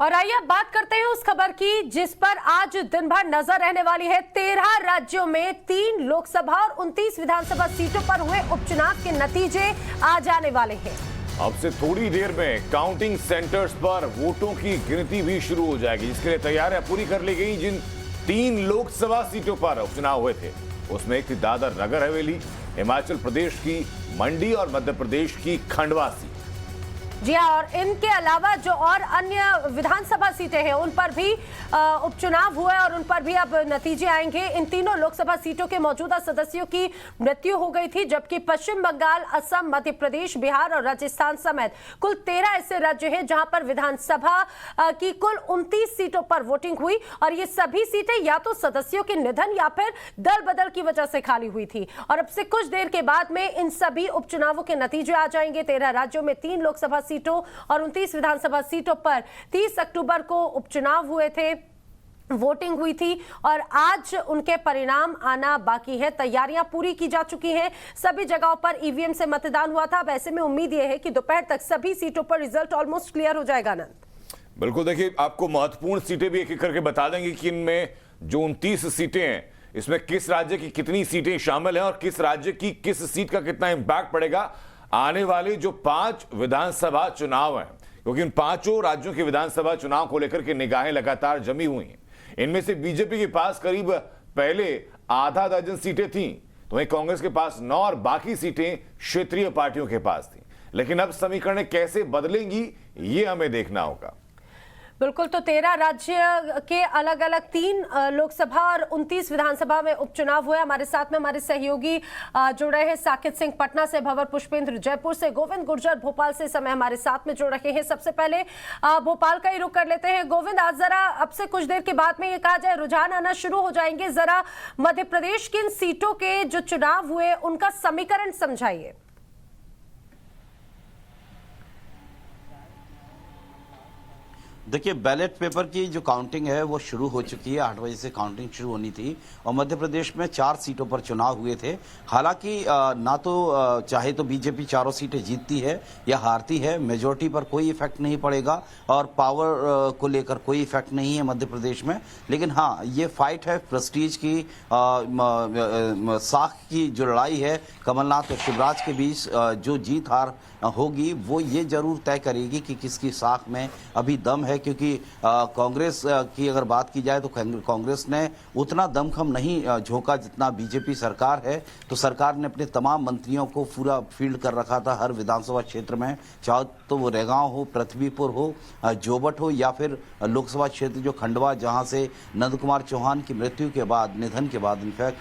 और आइए अब बात करते हैं उस खबर की जिस पर आज दिन भर नजर रहने वाली है। 13 राज्यों में 3 लोकसभा और 29 विधानसभा सीटों पर हुए उपचुनाव के नतीजे आ जाने वाले हैं। अब से थोड़ी देर में काउंटिंग सेंटर्स पर वोटों की गिनती भी शुरू हो जाएगी, जिसके लिए तैयारियां पूरी कर ली गई। जिन 3 लोकसभा सीटों पर उपचुनाव हुए थे उसमें एक थी दादर नगर हवेली, हिमाचल प्रदेश की मंडी और मध्य प्रदेश की खंडवा सीट। जी हाँ, और इनके अलावा जो और अन्य विधानसभा सीटें हैं उन पर भी उपचुनाव हुए और उन पर भी अब नतीजे आएंगे। इन तीनों लोकसभा सीटों के मौजूदा सदस्यों की मृत्यु हो गई थी, जबकि पश्चिम बंगाल, असम, मध्य प्रदेश, बिहार और राजस्थान समेत कुल 13 ऐसे राज्य हैं जहां पर विधानसभा की कुल 29 सीटों पर वोटिंग हुई और ये सभी सीटें या तो सदस्यों के निधन या फिर दल बदल की वजह से खाली हुई थी। और अब से कुछ देर के बाद में इन सभी उपचुनावों के नतीजे आ जाएंगे। 13 राज्यों में 3 लोकसभा सीटों और 29 विधानसभा सीटों पर 30 अक्टूबर को उपचुनाव हुए थे, वोटिंग हुई थी और आज उनके परिणाम आना बाकी है। तैयारियां पूरी की जा चुकी हैं, सभी जगहों पर ईवीएम से मतदान हुआ था। अब ऐसे में उम्मीद यह है कि दोपहर तक सभी सीटों पर रिजल्ट ऑलमोस्ट क्लियर हो जाएगा। आनंद, बिल्कुल, देखिए आपको महत्वपूर्ण सीटें भी एक एक करके बता देंगे कि इनमें जो 29 सीटें हैं इसमें किस राज्य की कितनी सीटें शामिल हैं और किस राज्य की किस सीट का कितना इंपैक्ट पड़ेगा आने वाले जो 5 विधानसभा चुनाव हैं, क्योंकि इन 5 राज्यों के विधानसभा चुनाव को लेकर के निगाहें लगातार जमी हुई हैं। इनमें से बीजेपी के पास करीब पहले आधा दर्जन सीटें थीं, तो वहीं कांग्रेस के पास 9 और बाकी सीटें क्षेत्रीय पार्टियों के पास थीं। लेकिन अब समीकरण कैसे बदलेंगी ये हमें देखना होगा। बिल्कुल, तो 13 राज्य के अलग अलग 3 लोकसभा और 29 विधानसभा में उपचुनाव हुए। हमारे साथ में हमारे सहयोगी जुड़ रहे हैं, साकेत सिंह पटना से, भंवर पुष्पेंद्र जयपुर से, गोविंद गुर्जर भोपाल से समय हमारे साथ में जुड़ रहे हैं। सबसे पहले भोपाल का ही रुख कर लेते हैं। गोविंद, आज जरा अब से कुछ देर के बाद में ये कहा जाए रुझान आना शुरू हो जाएंगे, जरा मध्य प्रदेश की इन सीटों के जो चुनाव हुए उनका समीकरण समझाइए। देखिए, बैलेट पेपर की जो काउंटिंग है वो शुरू हो चुकी है। 8 बजे से काउंटिंग शुरू होनी थी और मध्य प्रदेश में 4 सीटों पर चुनाव हुए थे। हालांकि ना तो चाहे तो बीजेपी चारों सीटें जीतती है या हारती है, मेजोरिटी पर कोई इफेक्ट नहीं पड़ेगा और पावर को लेकर कोई इफेक्ट नहीं है मध्य प्रदेश में। लेकिन हाँ, ये फाइट है प्रेस्टीज की, साख की जो लड़ाई है कमलनाथ और शिवराज के बीच, जो जीत हार होगी वो ये जरूर तय करेगी कि किसकी साख में अभी दम है। क्योंकि कांग्रेस की अगर बात की जाए तो कांग्रेस ने उतना दमखम नहीं झोंका जितना बीजेपी सरकार है। तो सरकार ने अपने तमाम मंत्रियों को पूरा फील्ड कर रखा था हर विधानसभा क्षेत्र में, चाहे तो वो रेगांव हो, पृथ्वीपुर हो, जोबट हो या फिर लोकसभा क्षेत्र जो खंडवा, जहां से नंद कुमार चौहान की मृत्यु के बाद, निधन के बाद इनफैक्ट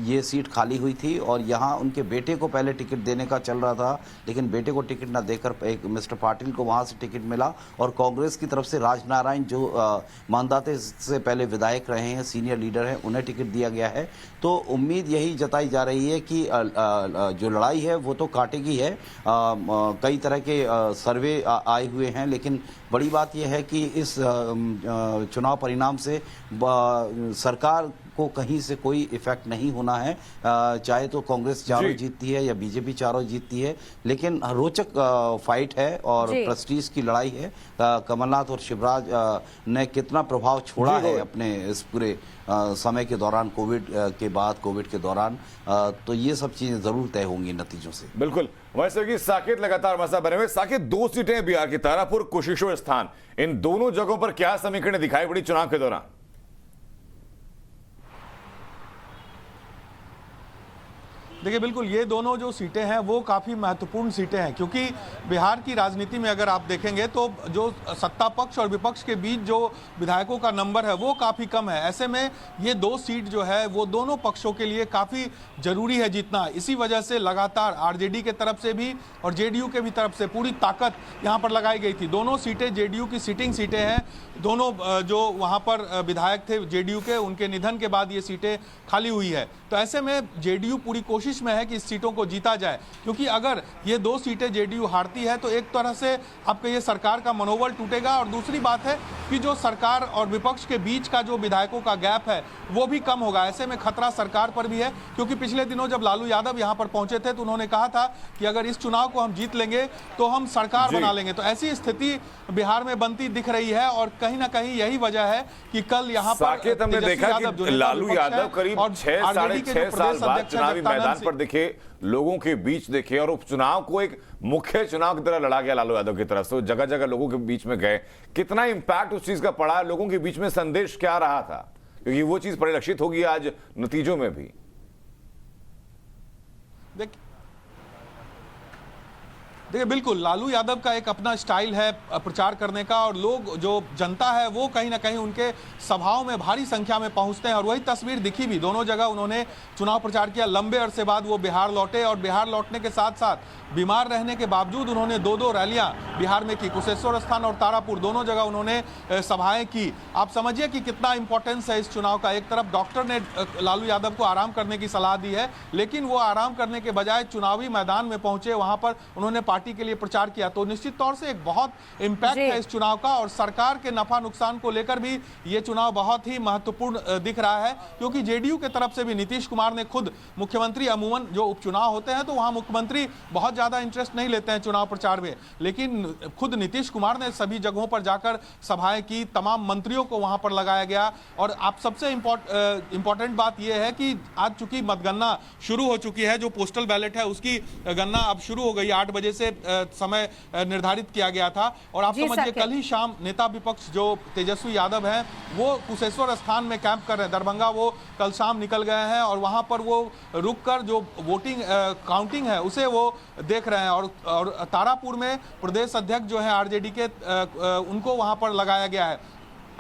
ये सीट खाली हुई थी और यहाँ उनके बेटे को पहले टिकट देने का चल रहा था, लेकिन बेटे को टिकट ना देकर एक मिस्टर पाटिल को वहां से टिकट मिला और कांग्रेस की तरफ से राजनारायण जो मानदाते से पहले विधायक रहे हैं, सीनियर लीडर हैं, उन्हें टिकट दिया गया है। तो उम्मीद यही जताई जा रही है कि जो लड़ाई है वो तो काटेगी है। कई तरह के सर्वे आए हुए हैं, लेकिन बड़ी बात यह है कि इस चुनाव परिणाम से सरकार को कहीं से कोई इफेक्ट नहीं होना है, चाहे तो कांग्रेस चारों जीतती है या बीजेपी चारों जीतती है। लेकिन रोचक फाइट है और प्रेस्टीज की लड़ाई है। कमलनाथ और शिवराज ने कितना प्रभाव छोड़ा है अपने इस पूरे समय के दौरान, कोविड के बाद, कोविड के दौरान, तो ये सब चीजें जरूर तय होंगी नतीजों से। बिल्कुल, वैसे कि साकेत लगातार मसा बने हुए। साकेत, 2 सीटें बिहार की, तारापुर, कुशेश्वर स्थान, इन दोनों जगहों पर क्या समीकरण दिखाई पड़ी चुनाव के दौरान? देखिए, बिल्कुल ये दोनों जो सीटें हैं वो काफ़ी महत्वपूर्ण सीटें हैं, क्योंकि बिहार की राजनीति में अगर आप देखेंगे तो जो सत्ता पक्ष और विपक्ष के बीच जो विधायकों का नंबर है वो काफ़ी कम है। ऐसे में ये 2 सीट जो है वो दोनों पक्षों के लिए काफ़ी जरूरी है जीतना। इसी वजह से लगातार आरजेडी के तरफ से भी और जेडीयू के भी तरफ से पूरी ताकत यहाँ पर लगाई गई थी। दोनों सीटें जेडीयू की सिटिंग सीटें हैं। दोनों जो वहाँ पर विधायक थे जेडीयू के, उनके निधन के बाद ये सीटें खाली हुई है। तो ऐसे में जेडीयू पूरी कोशिश कोशिश में है कि इस सीटों को जीता जाए, क्योंकि अगर ये 2 सीटें जेडीयू हारती है तो एक तरह से आपके ये सरकार का मनोबल टूटेगा, और दूसरी बात है कि जो सरकार और विपक्ष के बीच का जो विधायकों का गैप है वो भी कम होगा। ऐसे में खतरा सरकार पर भी है, क्योंकि पिछले दिनों जब लालू यादव यहां पर पहुंचे थे तो उन्होंने कहा था कि अगर इस चुनाव को हम जीत लेंगे तो हम सरकार बना लेंगे। तो ऐसी स्थिति बिहार में बनती दिख रही है, और कहीं ना कहीं यही वजह है कि कल यहां पर साकेत हमने देखा कि लालू यादव करीब 6 साढ़े 6 साल बाद चुनावी मैदान पर दिखे, लोगों के बीच देखे, और उपचुनाव को एक मुख्य चुनाव की तरह लड़ा गया लालू यादव की तरफ से। जगह जगह लोगों के बीच में गए, कितना इंपैक्ट उस चीज का पड़ा, लोगों के बीच में संदेश क्या रहा था, क्योंकि वो चीज परिलक्षित होगी आज नतीजों में भी। देखिए बिल्कुल लालू यादव का एक अपना स्टाइल है प्रचार करने का, और लोग जो जनता है वो कहीं ना कहीं उनके सभाओं में भारी संख्या में पहुंचते हैं, और वही तस्वीर दिखी भी। दोनों जगह उन्होंने चुनाव प्रचार किया। लंबे अरसे बाद वो बिहार लौटे, और बिहार लौटने के साथ साथ बीमार रहने के बावजूद उन्होंने 2 रैलियां बिहार में की। कुशेश्वर स्थान और तारापुर दोनों जगह उन्होंने सभाएं की। आप समझिए कि कितना इंपॉर्टेंस है इस चुनाव का। एक तरफ डॉक्टर ने लालू यादव को आराम करने की सलाह दी है, लेकिन वो आराम करने के बजाय चुनावी मैदान में पहुंचे, वहां पर उन्होंने पार्टी के लिए प्रचार किया। तो निश्चित तौर से एक बहुत इंपैक्ट है इस चुनाव का, और सरकार के नफा नुकसान को लेकर भी ये चुनाव बहुत ही महत्वपूर्ण दिख रहा है, क्योंकि जेडीयू के तरफ से भी नीतीश कुमार ने खुद, मुख्यमंत्री अमूमन जो उपचुनाव होते हैं तो वहां मुख्यमंत्री बहुत ज्यादा इंटरेस्ट नहीं लेते हैं चुनाव प्रचार में, लेकिन खुद नीतीश कुमार ने सभी जगहों पर जाकर सभाएं की, तमाम मंत्रियों को वहां पर लगाया गया। और आप सबसे इंपॉर्टेंट बात यह है कि आज चूंकि मतगणना शुरू हो चुकी है, जो पोस्टल बैलेट है उसकी गणना अब शुरू हो गई। 8 बजे से समय निर्धारित किया गया था, और आप समझिए कल ही शाम नेता विपक्ष जो तेजस्वी यादव हैं वो कुशेश्वर स्थान में कैंप कर रहे हैं। दरभंगा वो कल शाम निकल गए हैं, और वहां पर वो रुककर जो वोटिंग काउंटिंग है उसे वो देख रहे हैं। और तारापुर में प्रदेश अध्यक्ष जो है आरजेडी के उनको वहां पर लगाया गया है।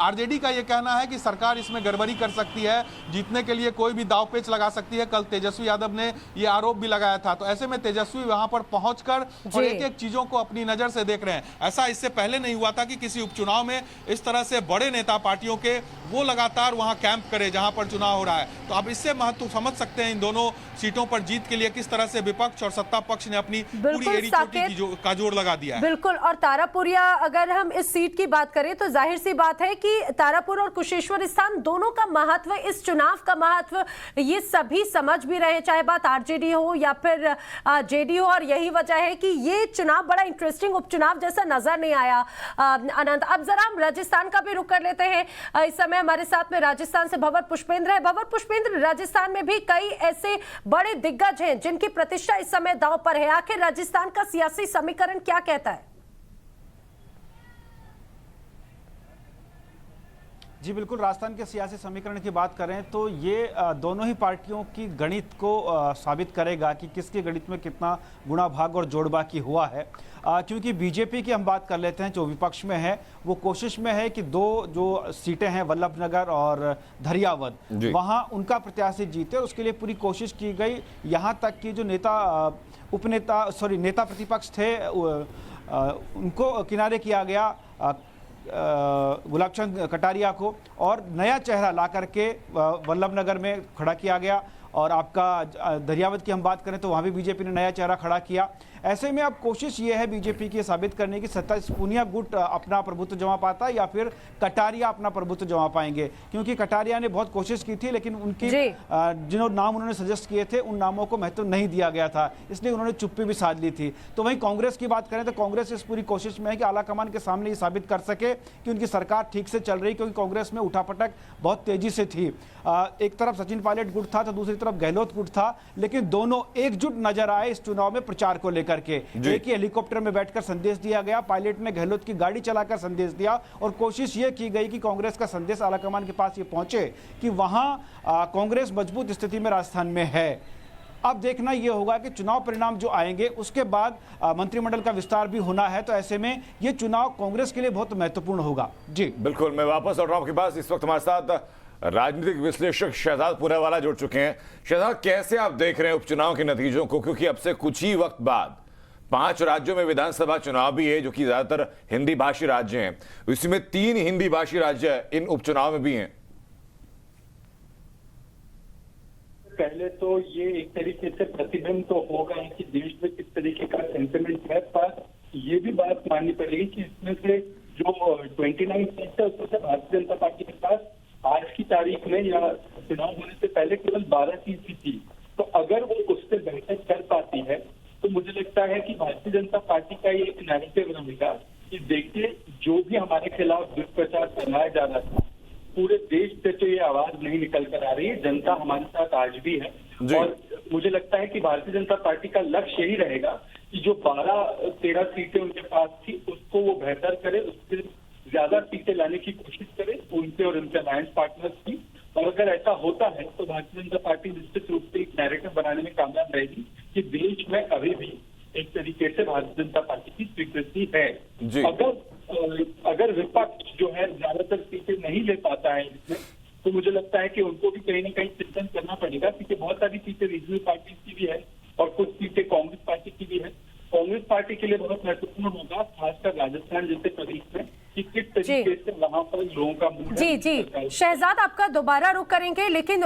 आरजेडी का यह कहना है कि सरकार इसमें गड़बड़ी कर सकती है, जीतने के लिए कोई भी दाव पेच लगा सकती है। कल तेजस्वी यादव ने यह आरोप भी लगाया था। तो ऐसे में तेजस्वी वहां पर पहुंचकर और एक एक चीजों को अपनी नजर से देख रहे हैं। ऐसा इससे पहले नहीं हुआ था कि किसी उपचुनाव में इस तरह से बड़े नेता पार्टियों के वो लगातार वहां कैंप करे जहां पर चुनाव हो रहा है। तो आप इससे महत्व समझ सकते हैं इन दोनों सीटों पर जीत के लिए किस तरह से विपक्ष और सत्ता पक्ष ने अपनी पूरी एड़ी चोटी का जोर लगा दिया है। बिल्कुल। और तारापुरिया, अगर हम इस सीट की बात करें तो जाहिर सी बात है कि तारापुर और कुशेश्वर स्थान दोनों का महत्व, इस चुनाव का महत्व ये सभी समझ भी रहे हैं, चाहे बात आरजेडी हो या फिर जेडीयू। और यही वजह है कि ये चुनाव बड़ा इंटरेस्टिंग उपचुनाव जैसा नजर नहीं आया। अनंत, अब जरा हम राजस्थान का भी रुख कर लेते हैं। इस समय हमारे साथ में राजस्थान से भंवर पुष्पेंद्र है। भंवर पुष्पेंद्र, राजस्थान में भी कई ऐसे बड़े दिग्गज हैं जिनकी प्रतिष्ठा इस समय दांव पर है। आखिर राजस्थान का सियासी समीकरण क्या कहता है? जी बिल्कुल, राजस्थान के सियासी समीकरण की बात करें तो ये दोनों ही पार्टियों की गणित को साबित करेगा कि किसके गणित में कितना गुणा भाग और जोड़ बाकी हुआ है। क्योंकि बीजेपी की हम बात कर लेते हैं, जो विपक्ष में है, वो कोशिश में है कि 2 जो सीटें हैं वल्लभनगर और धरियावद, वहाँ उनका प्रत्याशी जीते, और उसके लिए पूरी कोशिश की गई। यहाँ तक कि जो नेता प्रतिपक्ष थे उनको किनारे किया गया, गुलाबचंद कटारिया को, और नया चेहरा ला करके वल्लभनगर में खड़ा किया गया। और आपका दरियावद की हम बात करें तो वहाँ भी बीजेपी ने नया चेहरा खड़ा किया। ऐसे में अब कोशिश ये है बीजेपी की साबित करने की सत्ता पूनिया गुट अपना प्रभुत्व जमा पाता है या फिर कटारिया अपना प्रभुत्व जमा पाएंगे, क्योंकि कटारिया ने बहुत कोशिश की थी लेकिन उनकी जिन नाम उन्होंने सजेस्ट किए थे उन नामों को महत्व नहीं दिया गया था, इसलिए उन्होंने चुप्पी भी साध ली थी। तो वहीं कांग्रेस की बात करें तो कांग्रेस इस पूरी कोशिश में है कि आलाकमान के सामने ये साबित कर सके कि उनकी सरकार ठीक से चल रही, क्योंकि कांग्रेस में उठापटक बहुत तेजी से थी। एक तरफ सचिन पायलट गुट था तो दूसरी तरफ गहलोत गुट था, लेकिन दोनों एकजुट नजर आए इस चुनाव में प्रचार को लेकर के। एक ही हेलीकॉप्टर में बैठकर संदेश दिया गया, पायलट ने गहलोत की गाड़ी चलाकर संदेश दिया, और कोशिश यह की गई कि कांग्रेस का संदेश आलाकमान के पास ये पहुंचे कि वहां कांग्रेस मजबूत स्थिति में राजस्थान में है। अब देखना यह होगा कि चुनाव परिणाम जो आएंगे उसके बाद मंत्रिमंडल का विस्तार भी होना है, तो ऐसे में यह चुनाव कांग्रेस के लिए बहुत महत्वपूर्ण होगा। जी बिल्कुल, मैं वापस लौट रहा हूं आपके पास। इस वक्त हमारे साथ राजनीतिक विश्लेषक शहजाद पुरेवाला जुड़ चुके हैं। शहजाद, कैसे आप देख रहे हैं उपचुनाव के नतीजों को, क्योंकि अब से कुछ ही वक्त बाद 5 राज्यों में विधानसभा चुनाव भी है जो कि ज्यादातर हिंदी भाषी राज्य हैं, इसमें 3 हिंदी भाषी राज्य इन उपचुनाव में भी हैं। पहले तो ये एक तरीके से प्रतिबिंब तो होगा ही कि देश में किस तरीके का सेंटिमेंट है, पर ये भी बात माननी पड़ेगी कि इसमें से जो 29 सीट है उसमें से भारतीय जनता पार्टी के पास आज की तारीख में या चुनाव होने से पहले केवल 12 सीट ही थी। तो अगर वो उससे बेहतर कर पाती है तो मुझे लगता है कि भारतीय जनता पार्टी का ये एक नैरेटिव रहेगा कि देखिए जो भी हमारे खिलाफ दुष्प्रचार फैलाया जा रहा था, पूरे देश से तो ये आवाज नहीं निकल कर आ रही है, जनता हमारे साथ आज भी है। और मुझे लगता है कि भारतीय जनता पार्टी का लक्ष्य यही रहेगा कि जो 12-13 सीटें उनके पास थी उसको वो बेहतर करे, उससे ज्यादा सीटें लाने की कोशिश करे उनसे और उनके अलायंस पार्टनर्स की। और अगर ऐसा होता है तो भारतीय जनता पार्टी निश्चित रूप से एक नैरेटिव बनाने में कामयाब रहेगी कि देश में अभी भी एक तरीके से भारतीय जनता पार्टी की स्वीकृति है। अगर विपक्ष जो है ज्यादातर सीटें नहीं ले पाता है इसमें, तो मुझे लगता है कि उनको भी कहीं ना कहीं चिंतन करना पड़ेगा, क्योंकि बहुत सारी सीटें रीजनल पार्टी की भी है और कुछ सीटें कांग्रेस पार्टी की भी है। कांग्रेस पार्टी के लिए बहुत महत्वपूर्ण होगा, खासकर राजस्थान जैसे प्रदेश में, कि किस तरीके से वहां पर लोगों का मूड है। जी शहजाद, आपका दोबारा रुख करेंगे, लेकिन